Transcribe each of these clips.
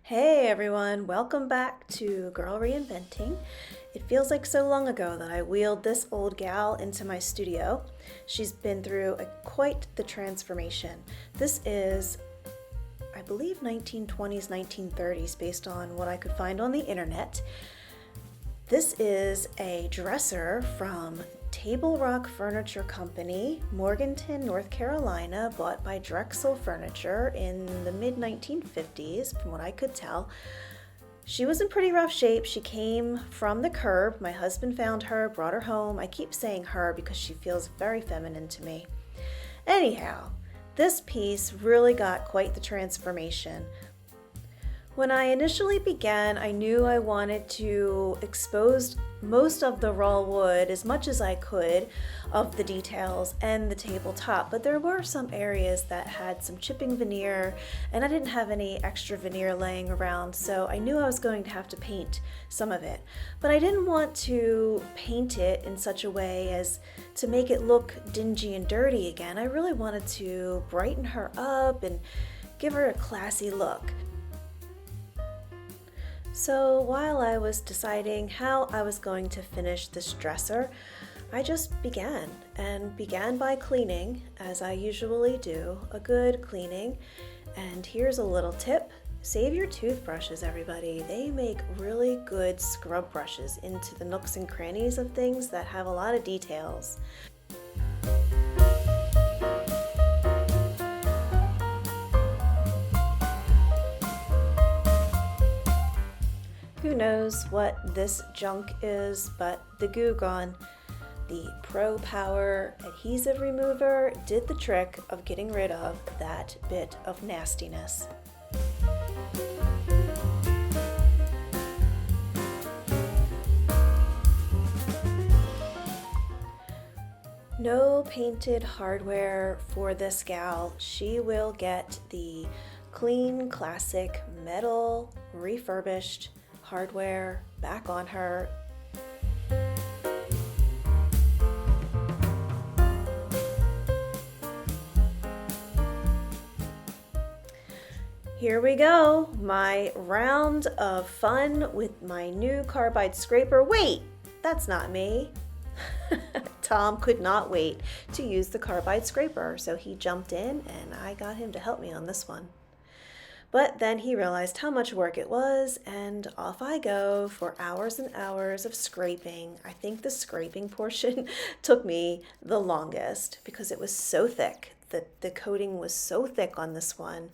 Hey everyone, welcome back to Girl-Reinventing. It feels like so long ago that I wheeled this old gal into my studio. She's been through quite the transformation. This is, I believe, 1920s, 1930s based on what I could find on the internet. This is a dresser from Table Rock Furniture Company, Morganton, North Carolina, bought by Drexel Furniture in the mid-1950s, from what I could tell. She was in pretty rough shape. She came from the curb. My husband found her, brought her home. I keep saying her because she feels very feminine to me. Anyhow, this piece really got quite the transformation. When I initially began, I knew I wanted to expose most of the raw wood as much as I could of the details and the tabletop, but there were some areas that had some chipping veneer and I didn't have any extra veneer laying around, so I knew I was going to have to paint some of it. But I didn't want to paint it in such a way as to make it look dingy and dirty again. I really wanted to brighten her up and give her a classy look. So while I was deciding how I was going to finish this dresser, I just began by cleaning, as I usually do, a good cleaning. And here's a little tip: save your toothbrushes, everybody. They make really good scrub brushes into the nooks and crannies of things that have a lot of details. Who knows what this junk is, but the Goo Gone, the Pro Power adhesive remover, did the trick of getting rid of that bit of nastiness. No painted hardware for this gal. She will get the clean, classic, metal, refurbished hardware back on her. Here we go, my round of fun with my new carbide scraper. Wait, that's not me. Tom could not wait to use the carbide scraper, so he jumped in and I got him to help me on this one. But then he realized how much work it was, and off I go for hours and hours of scraping. I think the scraping portion took me the longest because it was so thick. The coating was so thick on this one.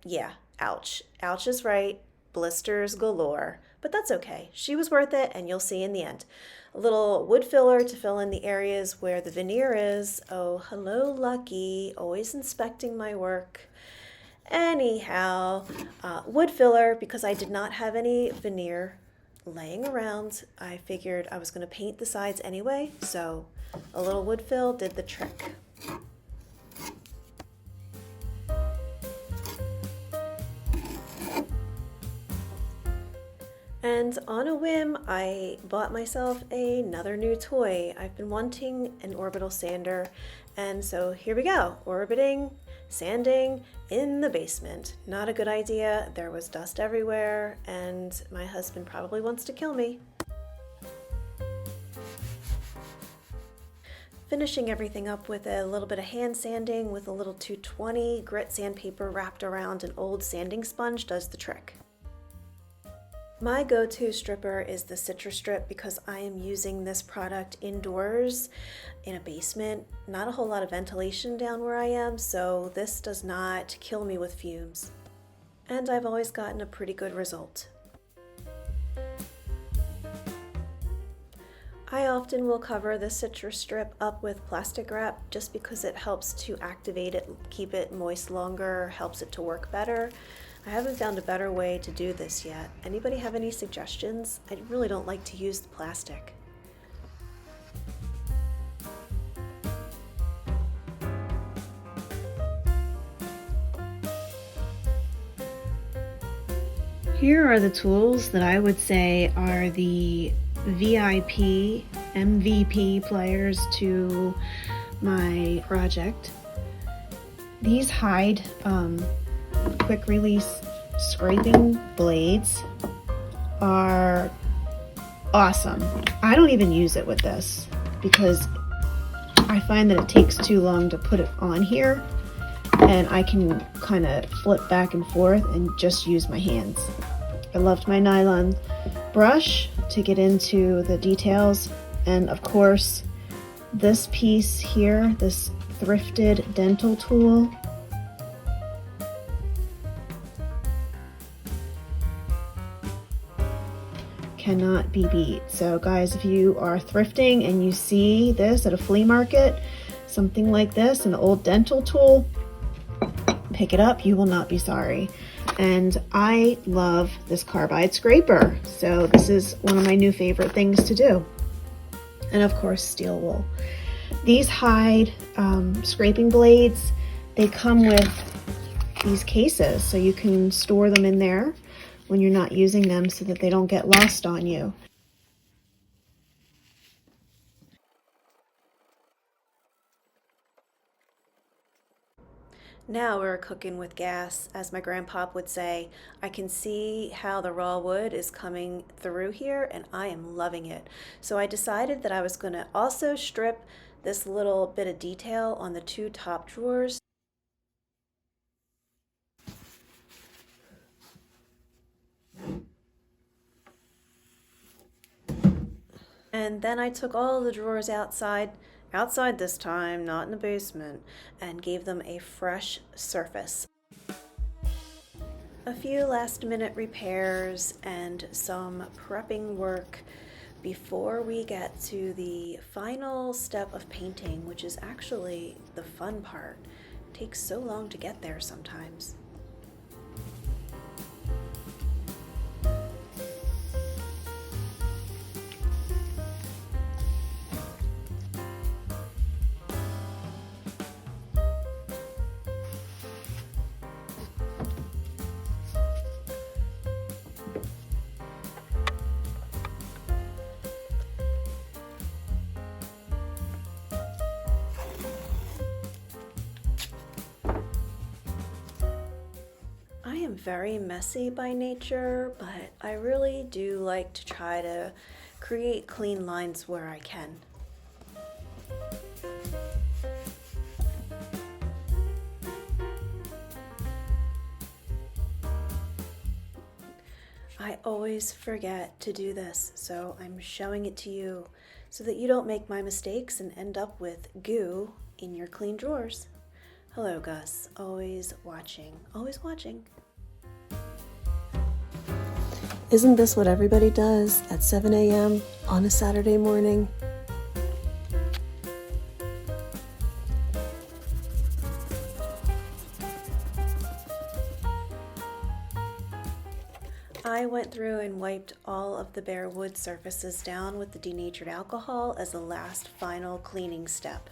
Yeah, ouch. Ouch is right. Blisters galore. But that's okay. She was worth it, and you'll see in the end. A little wood filler to fill in the areas where the veneer is. Oh, hello, Lucky. Always inspecting my work. Anyhow, wood filler, because I did not have any veneer laying around. I figured I was going to paint the sides anyway, so a little wood fill did the trick. And on a whim, I bought myself another new toy. I've been wanting an orbital sander, and so here we go, orbiting, sanding in the basement. Not a good idea. There was dust everywhere, and my husband probably wants to kill me. Finishing everything up with a little bit of hand sanding with a little 220 grit sandpaper wrapped around an old sanding sponge does the trick. My go-to stripper is the Citrus Strip because I am using this product indoors in a basement. Not a whole lot of ventilation down where I am, so this does not kill me with fumes. And I've always gotten a pretty good result. I often will cover the Citrus Strip up with plastic wrap just because it helps to activate it, keep it moist longer, helps it to work better. I haven't found a better way to do this yet. Anybody have any suggestions? I really don't like to use the plastic. Here are the tools that I would say are the VIP, MVP players to my project. These hide quick release scraping blades are awesome. I don't even use it with this because I find that it takes too long to put it on here, and I can kind of flip back and forth and just use my hands. I loved my nylon brush to get into the details, and of course this piece here, this thrifted dental tool. Cannot be beat. So guys, if you are thrifting and you see this at a flea market, something like this, an old dental tool, pick it up. You will not be sorry. And I love this carbide scraper. So this is one of my new favorite things to do. And of course, steel wool. These hide scraping blades, they come with these cases, so you can store them in there when you're not using them so that they don't get lost on you. Now we're cooking with gas, as my grandpa would say. I can see how the raw wood is coming through here, and I am loving it. So I decided that I was going to also strip this little bit of detail on the two top drawers. And then I took all the drawers outside this time, not in the basement, and gave them a fresh surface. A few last minute repairs and some prepping work before we get to the final step of painting, which is actually the fun part. It takes so long to get there sometimes. I am very messy by nature, but I really do like to try to create clean lines where I can. I always forget to do this, so I'm showing it to you so that you don't make my mistakes and end up with goo in your clean drawers. Hello, Gus. Always watching. Always watching. Isn't this what everybody does at 7 a.m. on a Saturday morning? I went through and wiped all of the bare wood surfaces down with the denatured alcohol as the last final cleaning step.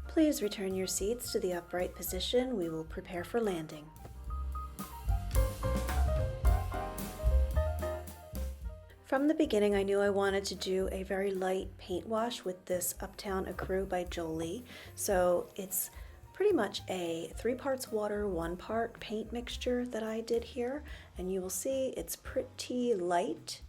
Please return your seats to the upright position. We will prepare for landing. From the beginning, I knew I wanted to do a very light paint wash with this Uptown Ecru by Jolie. So it's pretty much a 3 parts water, 1 part paint mixture that I did here. And you will see it's pretty light.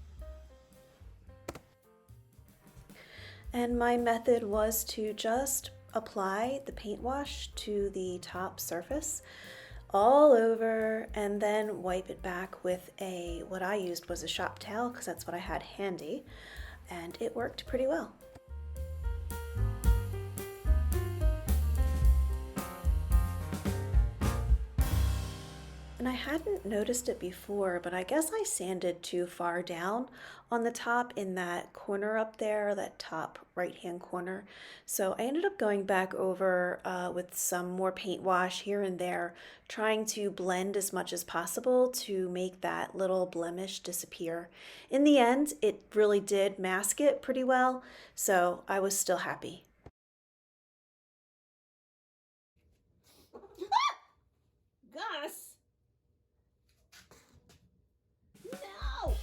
And my method was to just apply the paint wash to the top surface all over and then wipe it back with what I used was a shop towel because that's what I had handy, and it worked pretty well. And I hadn't noticed it before, but I guess I sanded too far down on the top in that corner up there, that top right-hand corner. So I ended up going back over with some more paint wash here and there, trying to blend as much as possible to make that little blemish disappear. In the end, it really did mask it pretty well, so I was still happy. Gus! No!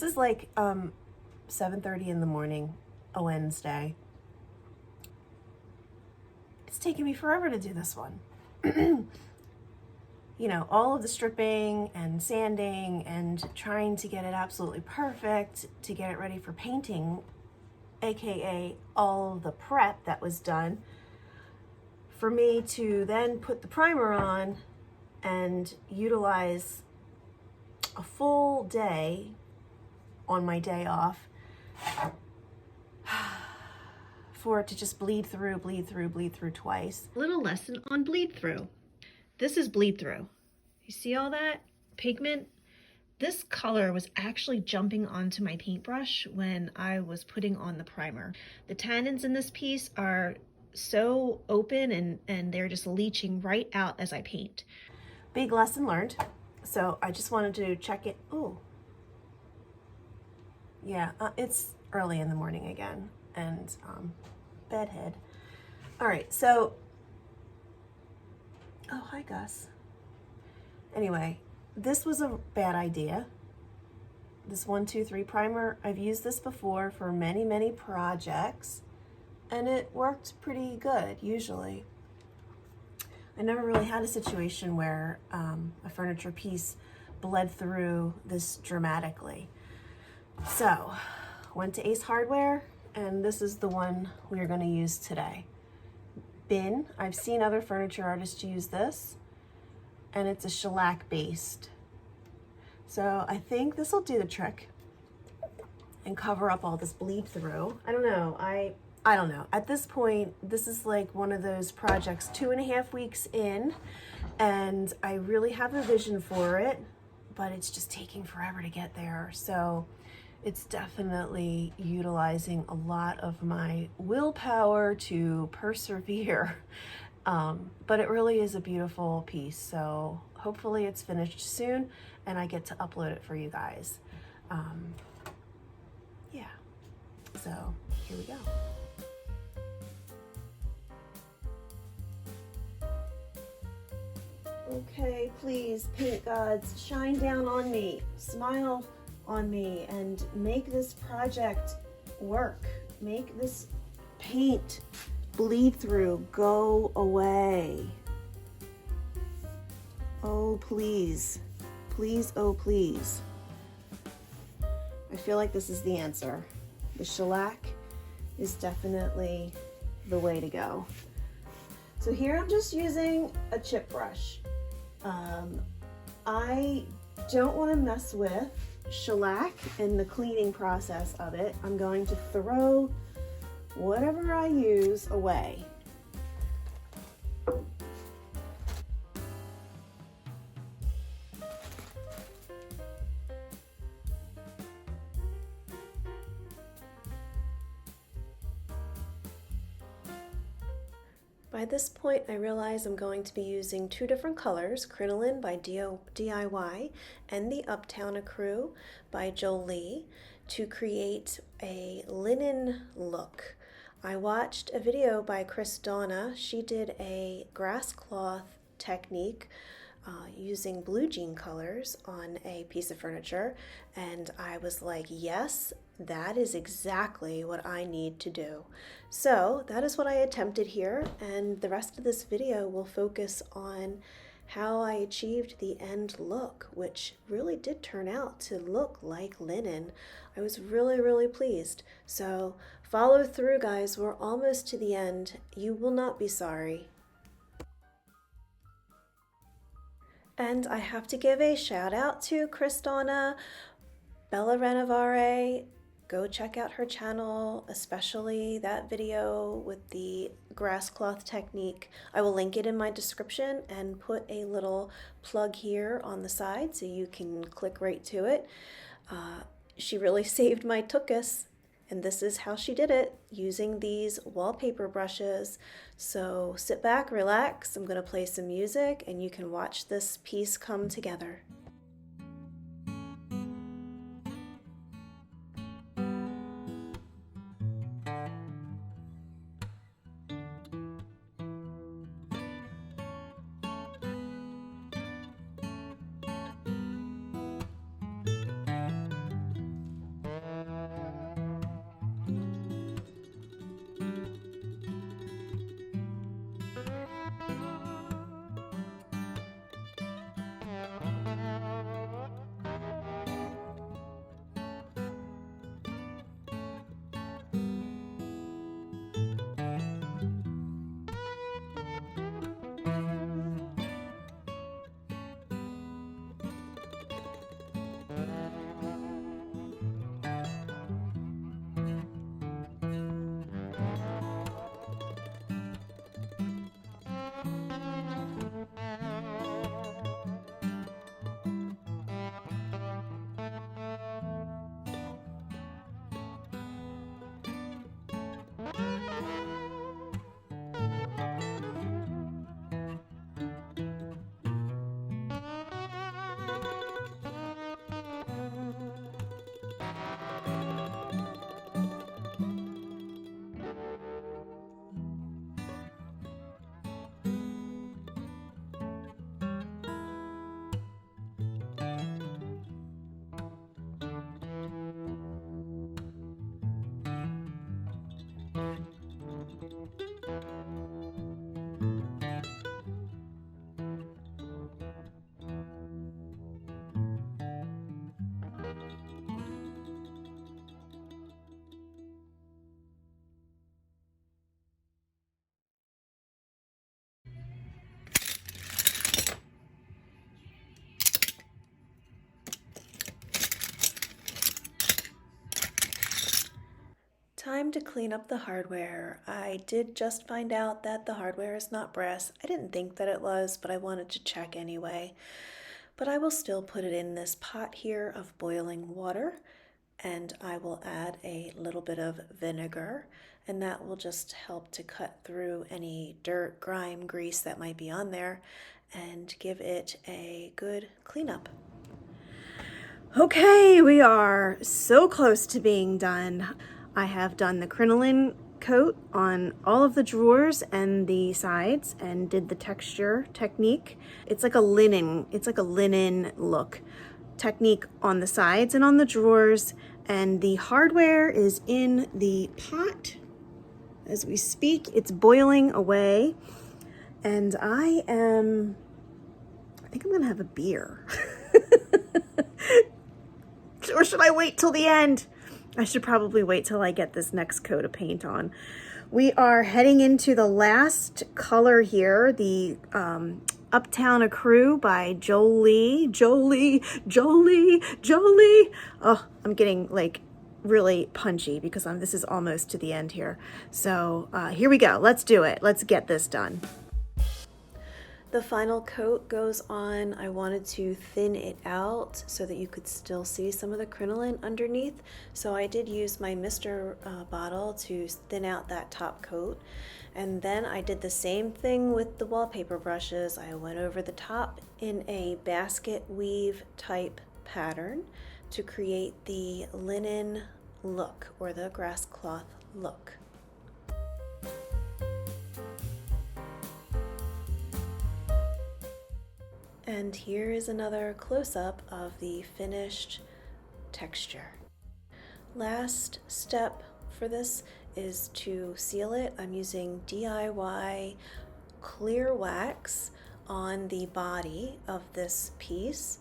This is like 7:30 in the morning, a Wednesday. It's taken me forever to do this one. You know, all of the stripping and sanding and trying to get it absolutely perfect to get it ready for painting, aka all of the prep that was done for me to then put the primer on and utilize a full day on my day off for it to just bleed through twice. Little lesson on bleed through. This is bleed through. You see all that pigment? This color was actually jumping onto my paintbrush when I was putting on the primer. The tannins in this piece are so open and they're just leaching right out as I paint. Big lesson learned. So I just wanted to check it. Oh, yeah, it's early in the morning again and bedhead. All right, so, oh, hi Gus. Anyway, this was a bad idea. This 1-2-3 primer, I've used this before for many projects and it worked pretty good usually. I never really had a situation where a furniture piece bled through this dramatically. So, went to Ace Hardware and this is the one we are going to use today. Bin, I've seen other furniture artists use this, and it's a shellac based. So I think this will do the trick and cover up all this bleed through. I don't know. I don't know. At this point, this is like one of those projects 2.5 weeks in, and I really have a vision for it, but it's just taking forever to get there. So it's definitely utilizing a lot of my willpower to persevere. But it really is a beautiful piece. So hopefully it's finished soon and I get to upload it for you guys. Yeah, so here we go. Okay, please, paint gods, shine down on me, smile on me, and make this project work. Make this paint bleed through go away. Oh, please. Please, oh, please. I feel like this is the answer. The shellac is definitely the way to go. So here I'm just using a chip brush. I don't want to mess with shellac and the cleaning process of it. I'm going to throw whatever I use away. By this point, I realize I'm going to be using two different colors, Crinoline by DIY and the Uptown Ecru by Jolie, to create a linen look. I watched a video by Chris Donna. She did a grass cloth technique using blue jean colors on a piece of furniture, and I was like, yes, that is exactly what I need to do. So that is what I attempted here, and the rest of this video will focus on how I achieved the end look, which really did turn out to look like linen. I was really pleased. So follow through, guys. We're almost to the end. You will not be sorry. And I have to give a shout out to Chris Donna, Bella Renovare. Go check out her channel, especially that video with the grass cloth technique. I will link it in my description and put a little plug here on the side so you can click right to it. She really saved my tuchus, and this is how she did it, using these wallpaper brushes. So sit back, relax. I'm gonna play some music and you can watch this piece come together. time to clean up the hardware. I did just find out that the hardware is not brass. I didn't think that it was, but I wanted to check anyway. But I will still put it in this pot here of boiling water, and I will add a little bit of vinegar, and that will just help to cut through any dirt, grime, grease that might be on there and give it a good cleanup. Okay, we are so close to being done. I have done the crinoline coat on all of the drawers and the sides and did the texture technique. It's like a linen look technique on the sides and on the drawers, and the hardware is in the pot as we speak. It's boiling away, and I think I'm gonna have a beer. Or should I wait till the end? I should probably wait till I get this next coat of paint on. We are heading into the last color here, the Uptown Accrue by Jolie. Oh, I'm getting like really punchy because this is almost to the end here. So here we go. Let's do it. Let's get this done. The final coat goes on. I wanted to thin it out so that you could still see some of the crinoline underneath. So I did use my Mr. Bottle to thin out that top coat. And then I did the same thing with the wallpaper brushes. I went over the top in a basket weave type pattern to create the linen look or the grass cloth look. And here is another close-up of the finished texture. Last step for this is to seal it. I'm using DIY clear wax on the body of this piece,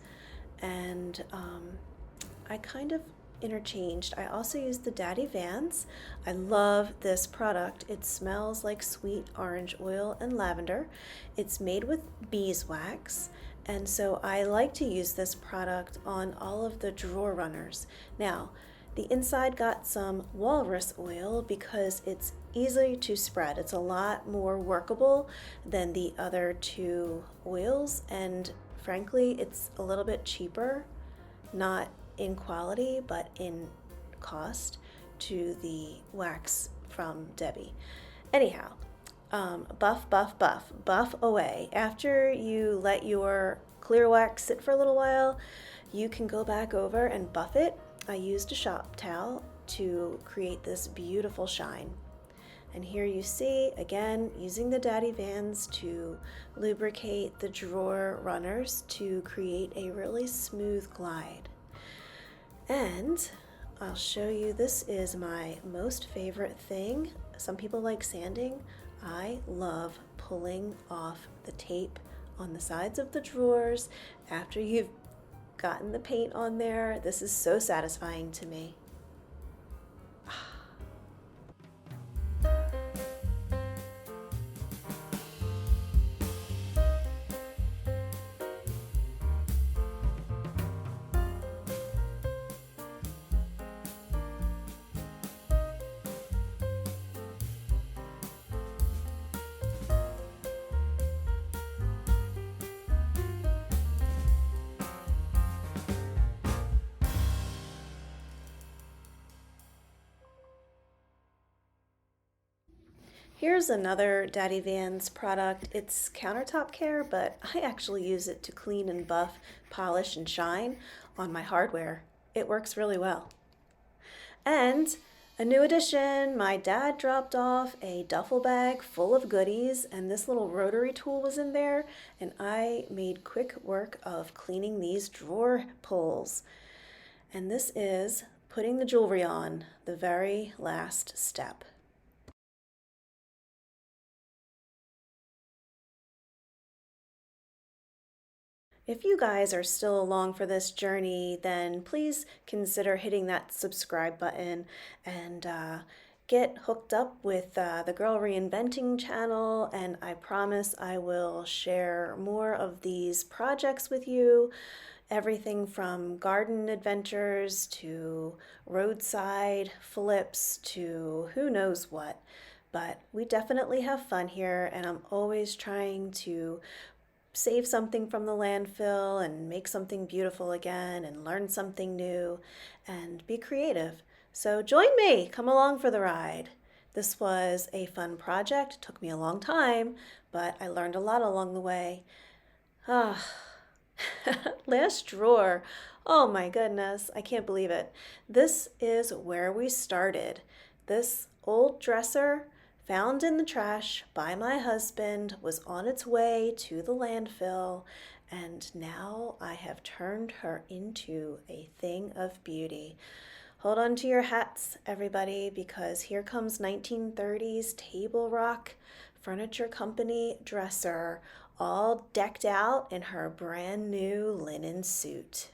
and I kind of interchanged. I also used the Daddy Vans. I love this product. It smells like sweet orange oil and lavender. It's made with beeswax, and so I like to use this product on all of the drawer runners. Now, the inside got some walrus oil because it's easy to spread. It's a lot more workable than the other two oils, and frankly, it's a little bit cheaper, not in quality, but in cost, to the wax from Debbie. Anyhow, buff away. After you let your clear wax sit for a little while, you can go back over and buff it. I used a shop towel to create this beautiful shine. And here you see, again, using the Daddy Vans to lubricate the drawer runners to create a really smooth glide. And I'll show you, this is my most favorite thing. Some people like sanding. I love pulling off the tape on the sides of the drawers after you've gotten the paint on there. This is so satisfying to me. Here's another Daddy Vans product. It's countertop care, but I actually use it to clean and buff, polish, and shine on my hardware. It works really well. And a new addition, my dad dropped off a duffel bag full of goodies, and this little rotary tool was in there, and I made quick work of cleaning these drawer pulls. And this is putting the jewelry on, the very last step. If you guys are still along for this journey, then please consider hitting that subscribe button and get hooked up with the Girl-Reinventing channel, and I promise I will share more of these projects with you everything from garden adventures to roadside flips to who knows what. But we definitely have fun here, and I'm always trying to save something from the landfill and make something beautiful again and learn something new and be creative. So join me, come along for the ride. This was a fun project. It took me a long time, but I learned a lot along the way. Ah, last drawer. Oh my goodness, I can't believe it. This is where we started. This old dresser, found in the trash by my husband, was on its way to the landfill, and now I have turned her into a thing of beauty. Hold on to your hats, everybody, because here comes 1930s table rock furniture company dresser, all decked out in her brand new linen suit.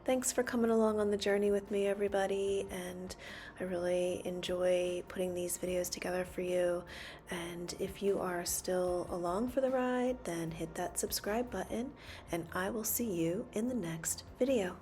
Thanks for coming along on the journey with me, everybody, and I really enjoy putting these videos together for you. And if you are still along for the ride, then hit that subscribe button, and I will see you in the next video.